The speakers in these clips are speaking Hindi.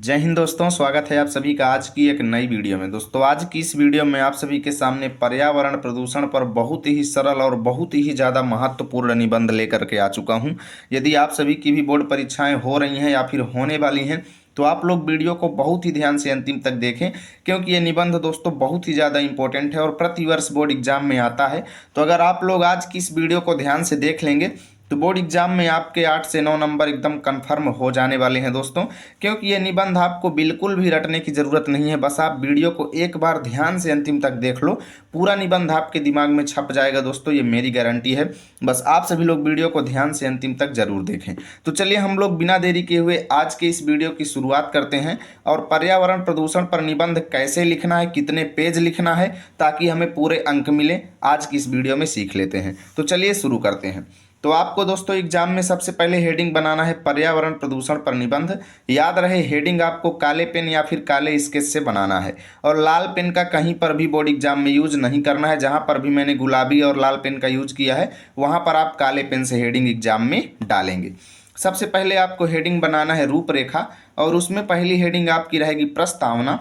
जय हिंद दोस्तों, स्वागत है आप सभी का आज की एक नई वीडियो में। दोस्तों आज की इस वीडियो में आप सभी के सामने पर्यावरण प्रदूषण पर बहुत ही सरल और बहुत ही ज़्यादा महत्वपूर्ण निबंध लेकर के आ चुका हूं। यदि आप सभी की भी बोर्ड परीक्षाएं हो रही हैं या फिर होने वाली हैं तो आप लोग वीडियो को बहुत ही ध्यान से अंतिम तक देखें, क्योंकि ये निबंध दोस्तों बहुत ही ज़्यादा इंपॉर्टेंट है और प्रतिवर्ष बोर्ड एग्जाम में आता है। तो अगर आप लोग आज की इस वीडियो को ध्यान से देख लेंगे तो बोर्ड एग्जाम में आपके 8 से 9 नंबर एकदम कंफर्म हो जाने वाले हैं दोस्तों, क्योंकि ये निबंध आपको बिल्कुल भी रटने की ज़रूरत नहीं है। बस आप वीडियो को एक बार ध्यान से अंतिम तक देख लो, पूरा निबंध आपके दिमाग में छप जाएगा दोस्तों, ये मेरी गारंटी है। बस आप सभी लोग वीडियो को ध्यान से अंतिम तक जरूर देखें। तो चलिए हम लोग बिना देरी किए हुए आज के इस वीडियो की शुरुआत करते हैं और पर्यावरण प्रदूषण पर निबंध कैसे लिखना है, कितने पेज लिखना है, ताकि हमें पूरे अंक मिले, आज की इस वीडियो में सीख लेते हैं। तो चलिए शुरू करते हैं। तो आपको दोस्तों एग्जाम में सबसे पहले हेडिंग बनाना है पर्यावरण प्रदूषण पर निबंध। याद रहे हेडिंग आपको काले पेन या फिर काले स्केच से बनाना है और लाल पेन का कहीं पर भी बोर्ड एग्जाम में यूज नहीं करना है। जहां पर भी मैंने गुलाबी और लाल पेन का यूज किया है वहां पर आप काले पेन से हेडिंग एग्जाम में डालेंगे। सबसे पहले आपको हेडिंग बनाना है रूपरेखा और उसमें पहली हेडिंग आपकी रहेगी प्रस्तावना,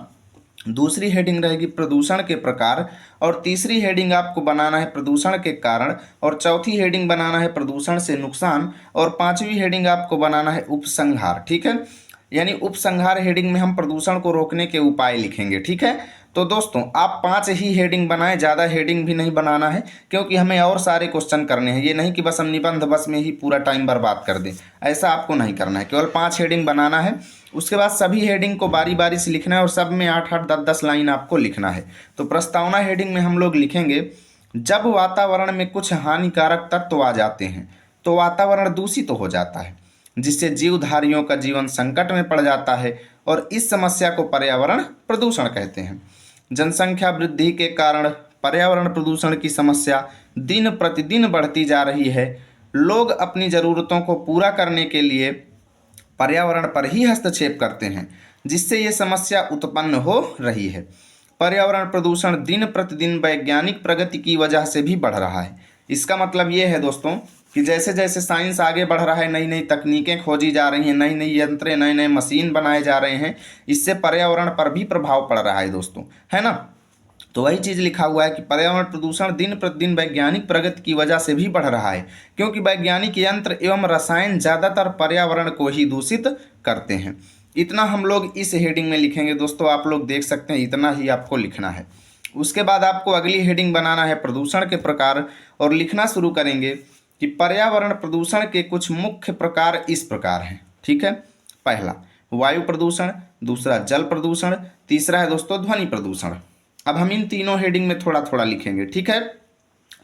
दूसरी हेडिंग रहेगी प्रदूषण के प्रकार और तीसरी हेडिंग आपको बनाना है प्रदूषण के कारण और चौथी हेडिंग बनाना है प्रदूषण से नुकसान और पांचवी हेडिंग आपको बनाना है उपसंहार। ठीक है, यानी उपसंहार हेडिंग में हम प्रदूषण को रोकने के उपाय लिखेंगे। ठीक है, तो दोस्तों आप 5 ही हेडिंग बनाएं, ज़्यादा हेडिंग भी नहीं बनाना है, क्योंकि हमें और सारे क्वेश्चन करने हैं। ये नहीं कि बस हम निबंध बस में ही पूरा टाइम बर्बाद कर दें, ऐसा आपको नहीं करना है। केवल 5 हेडिंग बनाना है, उसके बाद सभी हेडिंग को बारी बारी से लिखना है और सब में 8-8 10-10 लाइन आपको लिखना है। तो प्रस्तावना हेडिंग में हम लोग लिखेंगे, जब वातावरण में कुछ हानिकारक तत्व आ जाते हैं तो वातावरण दूषित हो जाता है, जिससे जीवधारियों का जीवन संकट में पड़ जाता है और इस समस्या को पर्यावरण प्रदूषण कहते हैं। जनसंख्या वृद्धि के कारण पर्यावरण प्रदूषण की समस्या दिन प्रतिदिन बढ़ती जा रही है। लोग अपनी ज़रूरतों को पूरा करने के लिए पर्यावरण पर ही हस्तक्षेप करते हैं, जिससे ये समस्या उत्पन्न हो रही है। पर्यावरण प्रदूषण दिन प्रतिदिन वैज्ञानिक प्रगति की वजह से भी बढ़ रहा है। इसका मतलब ये है दोस्तों कि जैसे जैसे साइंस आगे बढ़ रहा है, नई नई तकनीकें खोजी जा रही हैं, नई नई यंत्र, नए नए मशीन बनाए जा रहे हैं, इससे पर्यावरण पर भी प्रभाव पड़ रहा है दोस्तों, है ना। तो वही चीज़ लिखा हुआ है कि पर्यावरण प्रदूषण दिन प्रतिदिन वैज्ञानिक प्रगति की वजह से भी बढ़ रहा है, क्योंकि वैज्ञानिक यंत्र एवं रसायन ज़्यादातर पर्यावरण को ही दूषित करते हैं। इतना हम लोग इस हेडिंग में लिखेंगे दोस्तों, आप लोग देख सकते हैं, इतना ही आपको लिखना है। उसके बाद आपको अगली हेडिंग बनाना है प्रदूषण के प्रकार और लिखना शुरू करेंगे कि पर्यावरण प्रदूषण के कुछ मुख्य प्रकार इस प्रकार हैं। ठीक है, पहला वायु प्रदूषण, दूसरा जल प्रदूषण, तीसरा है दोस्तों ध्वनि प्रदूषण। अब हम इन तीनों हेडिंग में थोड़ा थोड़ा लिखेंगे। ठीक है,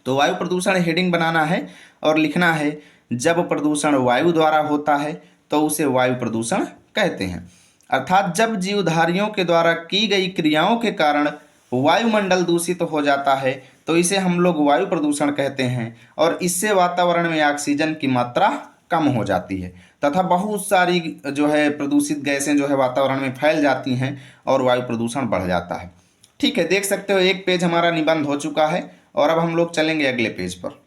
तो वायु प्रदूषण हेडिंग बनाना है और लिखना है, जब प्रदूषण वायु द्वारा होता है तो उसे वायु प्रदूषण कहते हैं। अर्थात जब जीवधारियों के द्वारा की गई क्रियाओं के कारण वायुमंडल दूषित हो जाता है तो इसे हम लोग वायु प्रदूषण कहते हैं और इससे वातावरण में ऑक्सीजन की मात्रा कम हो जाती है तथा बहुत सारी जो है प्रदूषित गैसें जो है वातावरण में फैल जाती हैं और वायु प्रदूषण बढ़ जाता है। ठीक है, देख सकते हो एक पेज हमारा निबंध हो चुका है और अब हम लोग चलेंगे अगले पेज पर।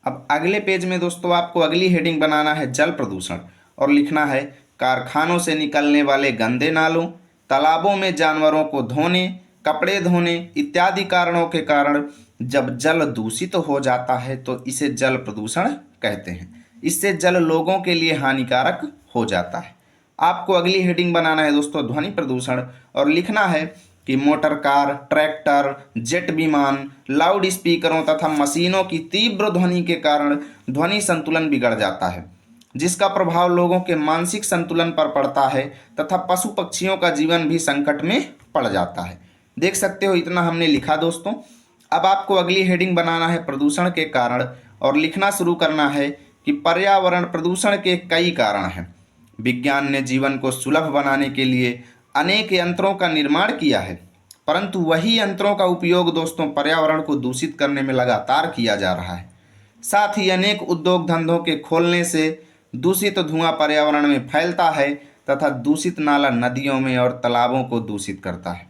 अब अगले पेज में दोस्तों आपको अगली हेडिंग बनाना है जल प्रदूषण और लिखना है, कारखानों से निकलने वाले गंदे नालों, तालाबों में जानवरों को धोने, कपड़े धोने इत्यादि कारणों के कारण जब जल दूषित हो जाता है तो इसे जल प्रदूषण कहते हैं। इससे जल लोगों के लिए हानिकारक हो जाता है। आपको अगली हेडिंग बनाना है दोस्तों ध्वनि प्रदूषण और लिखना है कि मोटर कार, ट्रैक्टर, जेट विमान, लाउड स्पीकरों तथा मशीनों की तीव्र ध्वनि के कारण ध्वनि संतुलन बिगड़ जाता है, जिसका प्रभाव लोगों के मानसिक संतुलन पर पड़ता है तथा पशु पक्षियों का जीवन भी संकट में पड़ जाता है। देख सकते हो इतना हमने लिखा दोस्तों। अब आपको अगली हेडिंग बनाना है प्रदूषण के कारण और लिखना शुरू करना है कि पर्यावरण प्रदूषण के कई कारण हैं। विज्ञान ने जीवन को सुलभ बनाने के लिए अनेक यंत्रों का निर्माण किया है, परंतु वही यंत्रों का उपयोग दोस्तों पर्यावरण को दूषित करने में लगातार किया जा रहा है। साथ ही अनेक उद्योग धंधों के खोलने से दूषित धुआं पर्यावरण में फैलता है तथा दूषित नाला नदियों में और तालाबों को दूषित करता है।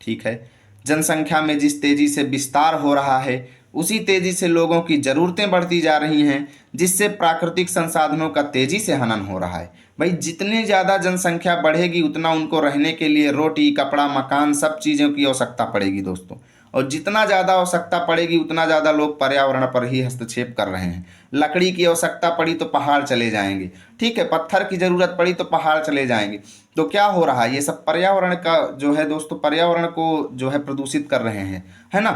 ठीक है, जनसंख्या में जिस तेजी से विस्तार हो रहा है उसी तेजी से लोगों की ज़रूरतें बढ़ती जा रही हैं, जिससे प्राकृतिक संसाधनों का तेजी से हनन हो रहा है। भाई जितनी ज़्यादा जनसंख्या बढ़ेगी उतना उनको रहने के लिए रोटी, कपड़ा, मकान, सब चीज़ों की आवश्यकता पड़ेगी दोस्तों। और जितना ज़्यादा आवश्यकता पड़ेगी उतना ज़्यादा लोग पर्यावरण पर ही हस्तक्षेप कर रहे हैं। लकड़ी की आवश्यकता पड़ी तो पहाड़ चले जाएंगे, ठीक है, पत्थर की ज़रूरत पड़ी तो पहाड़ चले जाएंगे। तो क्या हो रहा है, ये सब पर्यावरण का जो है दोस्तों, पर्यावरण को जो है प्रदूषित कर रहे हैं, है ना।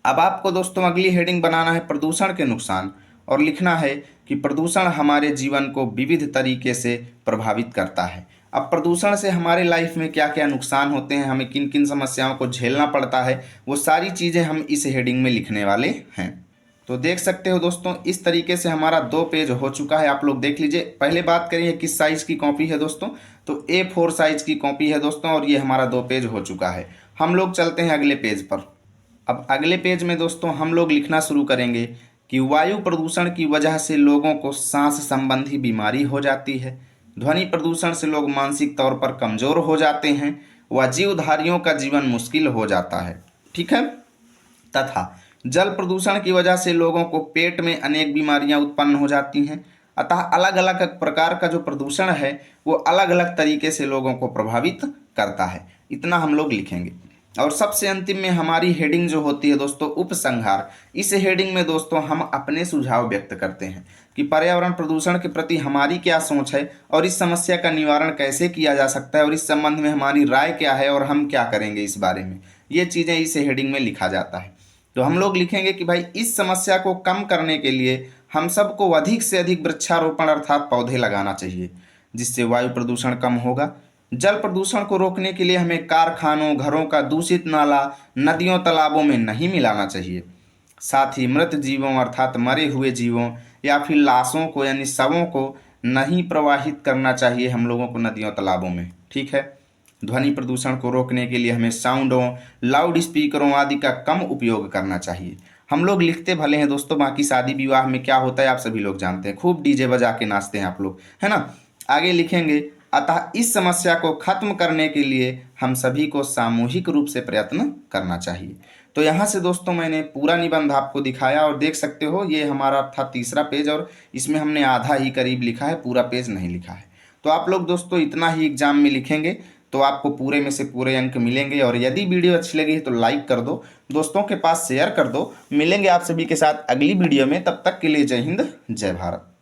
अब आपको दोस्तों अगली हेडिंग बनाना है प्रदूषण के नुकसान, और लिखना है कि प्रदूषण हमारे जीवन को विविध तरीके से प्रभावित करता है। अब प्रदूषण से हमारे लाइफ में क्या क्या नुकसान होते हैं, हमें किन किन समस्याओं को झेलना पड़ता है, वो सारी चीज़ें हम इस हेडिंग में लिखने वाले हैं। तो देख सकते हो दोस्तों, इस तरीके से हमारा 2 पेज हो चुका है। आप लोग देख लीजिए। पहले बात करेंगे किस साइज़ की कॉपी है दोस्तों, तो A4 साइज़ की कॉपी है दोस्तों, और ये हमारा 2 पेज हो चुका है। हम लोग चलते हैं अगले पेज पर। अब अगले पेज में दोस्तों हम लोग लिखना शुरू करेंगे कि वायु प्रदूषण की वजह से लोगों को सांस संबंधी बीमारी हो जाती है। ध्वनि प्रदूषण से लोग मानसिक तौर पर कमज़ोर हो जाते हैं व जीवधारियों का जीवन मुश्किल हो जाता है, ठीक है। तथा जल प्रदूषण की वजह से लोगों को पेट में अनेक बीमारियां उत्पन्न हो जाती हैं। अतः अलग अलग प्रकार का जो प्रदूषण है वो अलग अलग तरीके से लोगों को प्रभावित करता है। इतना हम लोग लिखेंगे। और सबसे अंतिम में हमारी हेडिंग जो होती है दोस्तों, उपसंहार। इस हेडिंग में दोस्तों हम अपने सुझाव व्यक्त करते हैं कि पर्यावरण प्रदूषण के प्रति हमारी क्या सोच है और इस समस्या का निवारण कैसे किया जा सकता है, और इस संबंध में हमारी राय क्या है और हम क्या करेंगे इस बारे में। ये चीज़ें इस हेडिंग में लिखा जाता है। तो हम लोग लिखेंगे कि भाई इस समस्या को कम करने के लिए हम सबको अधिक से अधिक वृक्षारोपण अर्थात पौधे लगाना चाहिए, जिससे वायु प्रदूषण कम होगा। जल प्रदूषण को रोकने के लिए हमें कारखानों, घरों का दूषित नाला नदियों, तालाबों में नहीं मिलाना चाहिए। साथ ही मृत जीवों अर्थात मरे हुए जीवों या फिर लाशों को यानी शवों को नहीं प्रवाहित करना चाहिए हम लोगों को नदियों, तालाबों में, ठीक है। ध्वनि प्रदूषण को रोकने के लिए हमें साउंडों, लाउड स्पीकरों आदि का कम उपयोग करना चाहिए। हम लोग लिखते भले हैं दोस्तों, बाकी शादी विवाह में क्या होता है आप सभी लोग जानते हैं, खूब डीजे बजा के नाचते हैं आप लोग, है ना। आगे लिखेंगे, अतः इस समस्या को खत्म करने के लिए हम सभी को सामूहिक रूप से प्रयत्न करना चाहिए। तो यहाँ से दोस्तों मैंने पूरा निबंध आपको दिखाया, और देख सकते हो ये हमारा था तीसरा पेज, और इसमें हमने आधा ही करीब लिखा है, पूरा पेज नहीं लिखा है। तो आप लोग दोस्तों इतना ही एग्जाम में लिखेंगे तो आपको पूरे में से पूरे अंक मिलेंगे। और यदि वीडियो अच्छी लगी है तो लाइक कर दो, दोस्तों के पास शेयर कर दो। मिलेंगे आप सभी के साथ अगली वीडियो में, तब तक के लिए जय हिंद, जय भारत।